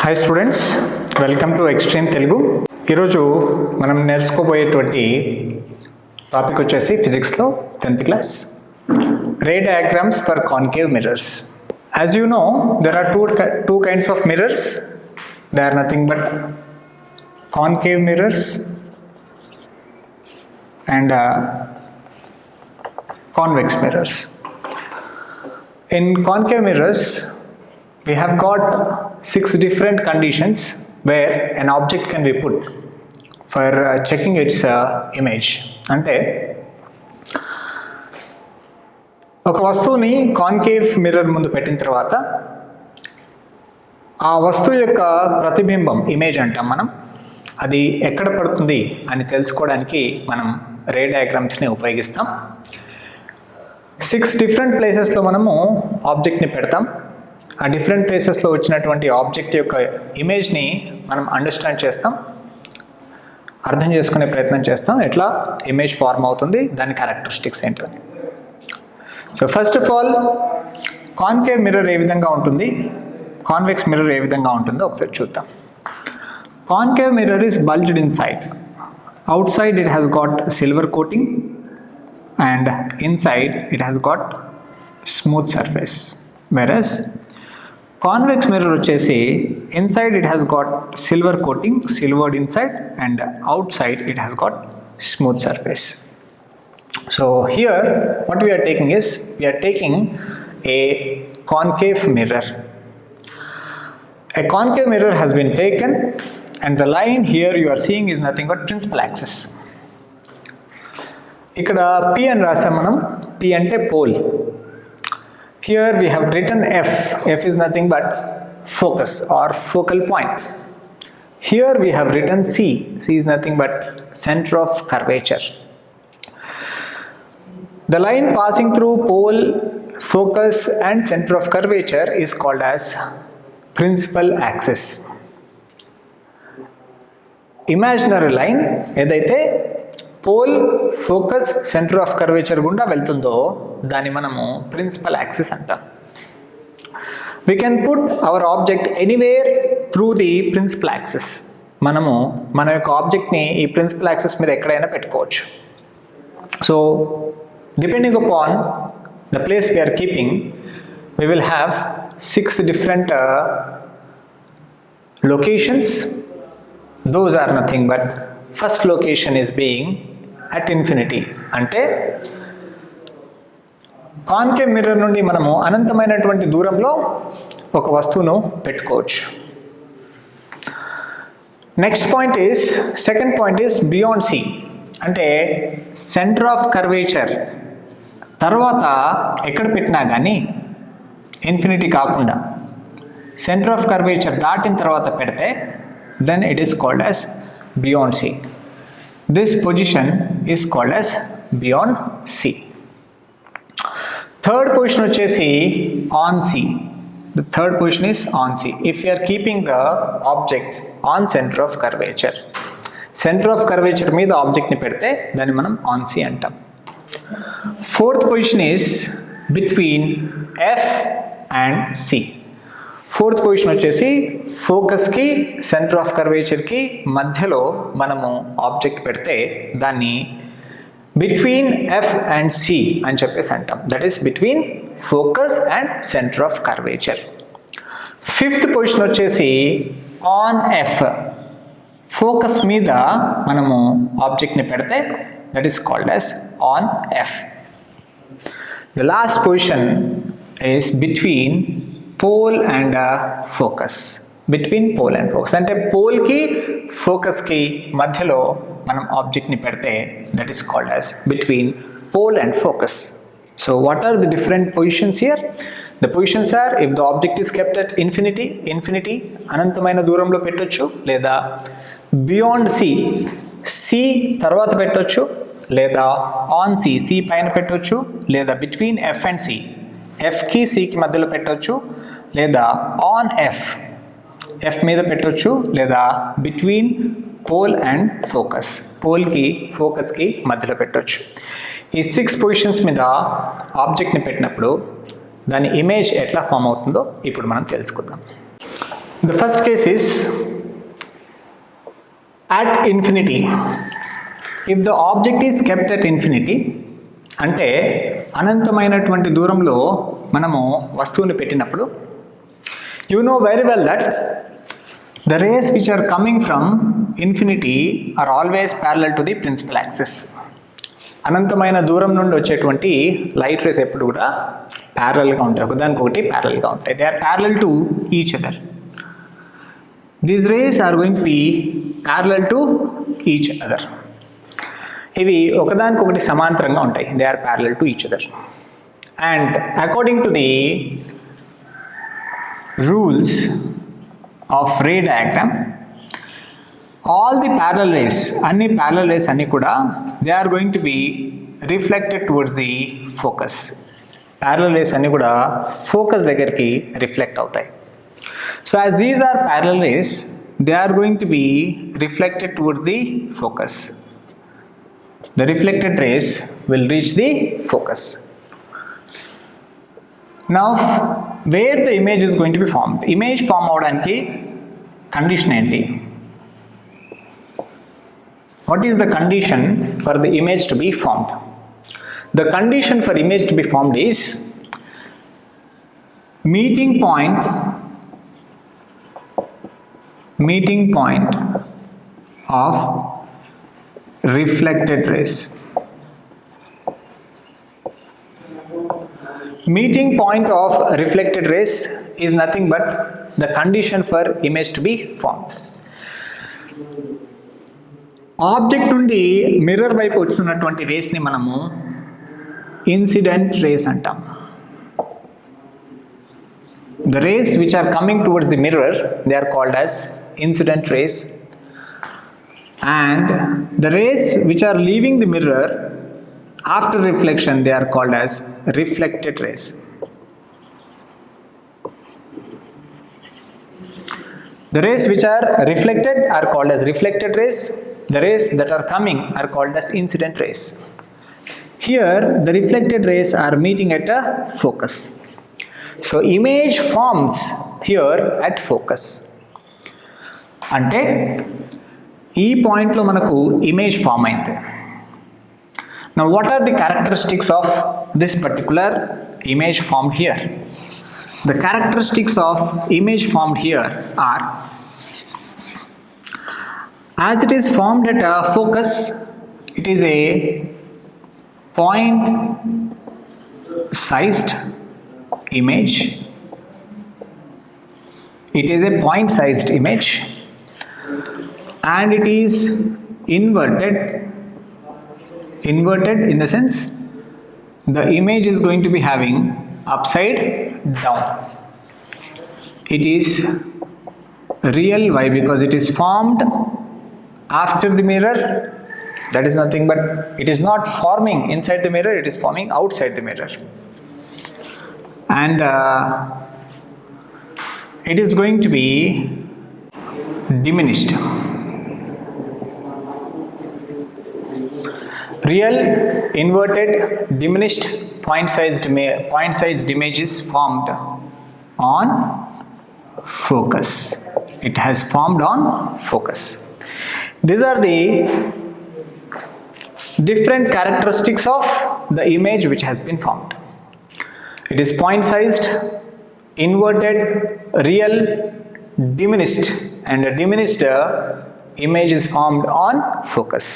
Hi students, welcome to extreme Telugu. ఈరోజు మనం నేర్చుకోబోయేటువంటి టాపిక్ వచ్చేసి ఫిజిక్స్లో 10th class ray diagrams for concave mirrors. As you know, there are two kinds of mirrors. They are nothing but concave mirrors and convex mirrors. In concave mirrors, we have got 6 different conditions where an object can be put for checking its image. అంటే ఒక వస్తువుని concave mirror ముందు పెట్టిన తర్వాత ఆ వస్తువు యొక్క ప్రతిబింబం ఇమేజ్ అంటాం మనం, అది ఎక్కడ పడుతుంది అని తెలుసుకోవడానికి మనం రే డయాగ్రామ్స్ని ఉపయోగిస్తాం. 6 డిఫరెంట్ ప్లేసెస్లో మనము ఆబ్జెక్ట్ని పెడతాం. ఆ డిఫరెంట్ ప్లేసెస్లో వచ్చినటువంటి ఆబ్జెక్ట్ యొక్క ఇమేజ్ని మనం అండర్స్టాండ్ చేస్తాం, అర్థం చేసుకునే ప్రయత్నం చేస్తాం, ఎట్లా ఇమేజ్ ఫార్మ్ అవుతుంది, దాని క్యారెక్టరిస్టిక్స్ ఏంటని. So first of all, concave mirror ఏ విధంగా ఉంటుంది, కాన్వెక్స్ మిర్రర్ ఏ విధంగా ఉంటుందో ఒకసారి చూద్దాం. Concave mirror is bulged inside. Outside it has got silver coating and inside it has got smooth surface, whereas convex mirror వచ్చేసి inside it has got silver coating, silvered inside, and outside it has got smooth surface. So here what we are taking is, we are taking a concave mirror. A concave mirror has been taken and the line here you are seeing is nothing but principal axis. ఇక్కడ P అని రాసాం మనం. P అంటే pole. Here we have written F. F is nothing but focus or focal point. Here we have written C. C is nothing but center of curvature. The line passing through pole, focus and center of curvature is called as principal axis. Imaginary line ఏదైతే pole, focus, centre of curvature గుండా వెళ్తుందో దాన్ని మనము principal axis అంటాం. We can put our object anywhere through the principal axis. మనము మన యొక్క ఆబ్జెక్ట్ని ఈ ప్రిన్సిపల్ యాక్సిస్ మీద ఎక్కడైనా పెట్టుకోవచ్చు. So depending upon the place we are keeping, we will have 6 different locations. Those are nothing but, first location is being at infinity. అంటే concave mirror నుండి మనము అనంతమైనటువంటి దూరంలో ఒక వస్తువును పెట్టుకోవచ్చు. Next point is, second point is beyond C. అంటే centre of curvature తర్వాత ఎక్కడ పెట్టినా కానీ, ఇన్ఫినిటీ కాకుండా సెంటర్ ఆఫ్ కర్వేచర్ దాటిన తర్వాత పెడితే then it is called as beyond C. This position is called as beyond C. Third position వచ్చేసి on C. The third position is on C. If you are keeping the object on center of curvature, center of curvature మీద ఆబ్జెక్ట్ని పెడితే దాన్ని మనం on C అంటాం. Fourth position is between F and C. Fourth position వచ్చేసి ఫోకస్కి, centre of కర్వేచర్కి మధ్యలో మనము object పెడితే దాన్ని బిట్వీన్ ఎఫ్ అండ్ సి అని చెప్పేసి అంటాం. That is between focus and centre of curvature. Fifth position వచ్చేసి ఆన్ ఎఫ్. ఫోకస్ మీద మనము ఆబ్జెక్ట్ని పెడితే that is called as on F. The last position is between pole and focus. Between pole and focus అంటే పోల్కి ఫోకస్కి మధ్యలో మనం ఆబ్జెక్ట్ని పెడితే that is called as between pole and focus. So what are the different positions here? The positions are, if the object is kept at infinity అనంతమైన దూరంలో పెట్టొచ్చు, లేదా బియాండ్ సి, సి తర్వాత పెట్టొచ్చు, లేదా ఆన్ సి, సి పైన పెట్టొచ్చు, లేదా బిట్వీన్ ఎఫ్ అండ్ సి, ఎఫ్కి సికి మధ్యలో పెట్టవచ్చు, లేదా ఆన్ ఎఫ్, ఎఫ్ మీద పెట్టవచ్చు, లేదా బిట్వీన్ పోల్ అండ్ ఫోకస్, పోల్కి ఫోకస్కి మధ్యలో పెట్టవచ్చు. ఈ 6 పొజిషన్స్ మీద ఆబ్జెక్ట్ని పెట్టినప్పుడు దాని ఇమేజ్ ఎట్లా ఫామ్ అవుతుందో ఇప్పుడు మనం తెలుసుకుందాం. The first case is at infinity. If the object is kept at infinity, అంటే అనంతమైనటువంటి దూరంలో మనము వస్తువుని పెట్టినప్పుడు, you know very well that the rays which are coming from infinity are always parallel to the principal axis. అనంతమైన దూరం నుండి వచ్చేటువంటి లైట్ రేస్ ఎప్పుడు కూడా ప్యారలల్గా ఉంటాయి, ఒకదానికొకటి ప్యారలల్గా ఉంటాయి. They are parallel to each other. These rays are going to be parallel to each other. ఇవి ఒకదానికొకటి సమాంతరంగా ఉంటాయి. They are parallel to each other. And according to the rules of ray diagram, all the parallel rays, అన్ని parallel rays అన్నీ కూడా they are going to be reflected towards the focus. Parallel rays అన్నీ కూడా focus దగ్గరికి reflect అవుతాయి. So as these are parallel rays, they are going to be reflected towards the focus. The reflected rays will reach the focus. Now where the image is going to be formed? Image form avvadaniki condition enti? What is the condition for the image to be formed? The condition for image to be formed is meeting point of reflected rays. Meeting point of reflected rays is nothing but the condition for image to be formed. Object నుండి mirror వైపు వస్తున్నటువంటి రేస్ని మనము incident race అంటాం. The rays which are coming towards the mirror, they are called as incident rays, and the rays which are leaving the mirror after reflection, they are called as reflected rays. The rays which are reflected are called as reflected rays. The rays that are coming are called as incident rays. Here the reflected rays are meeting at a focus. So image forms here at focus. అంటే ఈ పాయింట్లో మనకు image form అయింది. Now what are the characteristics of this particular image formed here? The characteristics of image formed here are, as it is formed at a focus, it is a point sized image. It is a point sized image and it is inverted in the sense the image is going to be having upside down. It is real. Why? Because it is formed after the mirror. That is nothing but it is not forming inside the mirror, it is forming outside the mirror. And it is going to be diminished. Real, inverted, diminished point-sized image is formed on focus. It has formed on focus. These are the different characteristics of the image which has been formed. It is point-sized, inverted, real, diminished, and a diminished image is formed on focus.